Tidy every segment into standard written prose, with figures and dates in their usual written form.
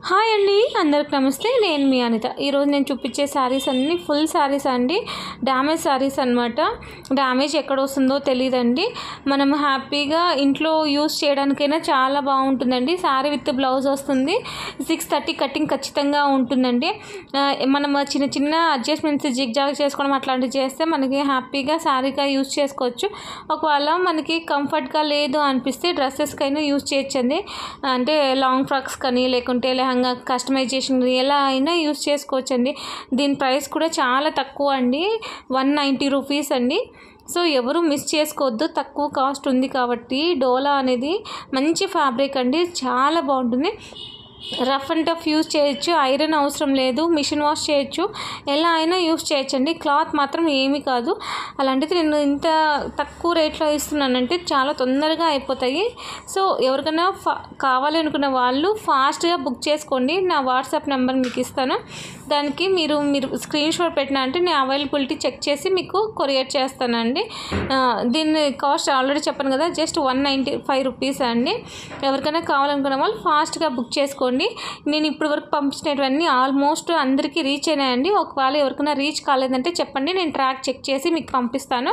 Hi అండి, అందరికి నమస్తే. నేను మీ అనిత. ఈరోజు నేను చూపించే శారీస్ అన్నీ ఫుల్ శారీస్ అండి, డ్యామేజ్ శారీస్ అనమాట. డ్యామేజ్ ఎక్కడ వస్తుందో తెలియదండి. మనం హ్యాపీగా ఇంట్లో యూస్ చేయడానికైనా చాలా బాగుంటుందండి. శారీ విత్ బ్లౌజ్ వస్తుంది. 630 కటింగ్ ఖచ్చితంగా ఉంటుందండి. మనం చిన్న చిన్న అడ్జస్ట్మెంట్స్ జిగ్జాగ్ చేసుకోవడం అట్లాంటివి చేస్తే మనకి హ్యాపీగా శారీగా యూస్ చేసుకోవచ్చు. ఒకవేళ మనకి కంఫర్ట్గా లేదు అనిపిస్తే డ్రెస్సెస్కైనా యూస్ చేయొచ్చండి. అంటే లాంగ్ ఫ్రాక్స్ కానీ లేకుంటే కస్టమైజేషన్ ఎలా అయినా యూస్ చేసుకోవచ్చండి. దీని ప్రైస్ కూడా చాలా తక్కువ అండి, 190 రూపీస్ అండి. సో ఎవరు మిస్ చేసుకోవద్దు, తక్కువ కాస్ట్ ఉంది కాబట్టి. డోలా అనేది మంచి ఫ్యాబ్రిక్ అండి, చాలా బాగుంటుంది. రఫ్ అండ్ టఫ్ యూస్ చేయొచ్చు, ఐరన్ అవసరం లేదు, మిషన్ వాష్ చేయొచ్చు, ఎలా అయినా యూస్ చేయొచ్చండి. క్లాత్ మాత్రం ఏమీ కాదు. అలాంటిది నేను ఇంత తక్కువ రేట్లో ఇస్తున్నానంటే చాలా తొందరగా అయిపోతాయి. సో ఎవరికైనా కావాలి అనుకున్న వాళ్ళు ఫాస్ట్గా బుక్ చేసుకోండి. నా వాట్సాప్ నెంబర్ మీకు ఇస్తాను. దానికి మీరు స్క్రీన్ షాట్ పెట్టినా అంటే నేను అవైలబిలిటీ చెక్ చేసి మీకు కొరియర్ చేస్తానండి. దీని కాస్ట్ ఆల్రెడీ చెప్పాను కదా, జస్ట్ 195 రూపీస్ అండి. ఎవరికైనా కావాలనుకున్న వాళ్ళు ఫాస్ట్గా బుక్ చేసుకోండి. నేను ఇప్పటి వరకు పంపించినటువన్నీ ఆల్మోస్ట్ అందరికీ రీచ్ అయినాయండి. ఒకవేళ ఎవరికైనా రీచ్ కాలేదంటే చెప్పండి, నేను ట్రాక్ చెక్ చేసి మీకు పంపిస్తాను.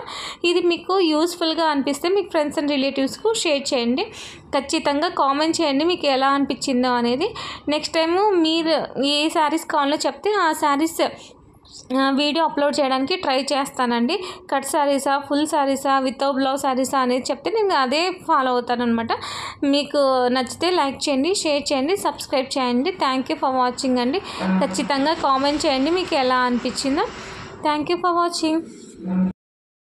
ఇది మీకు యూస్ఫుల్గా అనిపిస్తే మీకు ఫ్రెండ్స్ అండ్ రిలేటివ్స్కు షేర్ చేయండి. ఖచ్చితంగా కామెంట్ చేయండి మీకు ఎలా అనిపించిందో అనేది. నెక్స్ట్ టైము మీరు ఏ శారీస్ కావాలో చెప్తే ఆ శారీస్ వీడియో అప్లోడ్ చేయడానికి ట్రై చేస్తానండి. కట్ శారీసా, ఫుల్ శారీసా, వితౌట్ బ్లౌజ్ శారీసా అనేది చెప్తే నేను అదే ఫాలో అవుతాను అనమాట. మీకు నచ్చితే లైక్ చేయండి, షేర్ చేయండి, సబ్స్క్రైబ్ చేయండి. థ్యాంక్ యూ ఫర్ వాచింగ్ అండి. ఖచ్చితంగా కామెంట్ చేయండి మీకు ఎలా అనిపించిందో. Thank you for watching.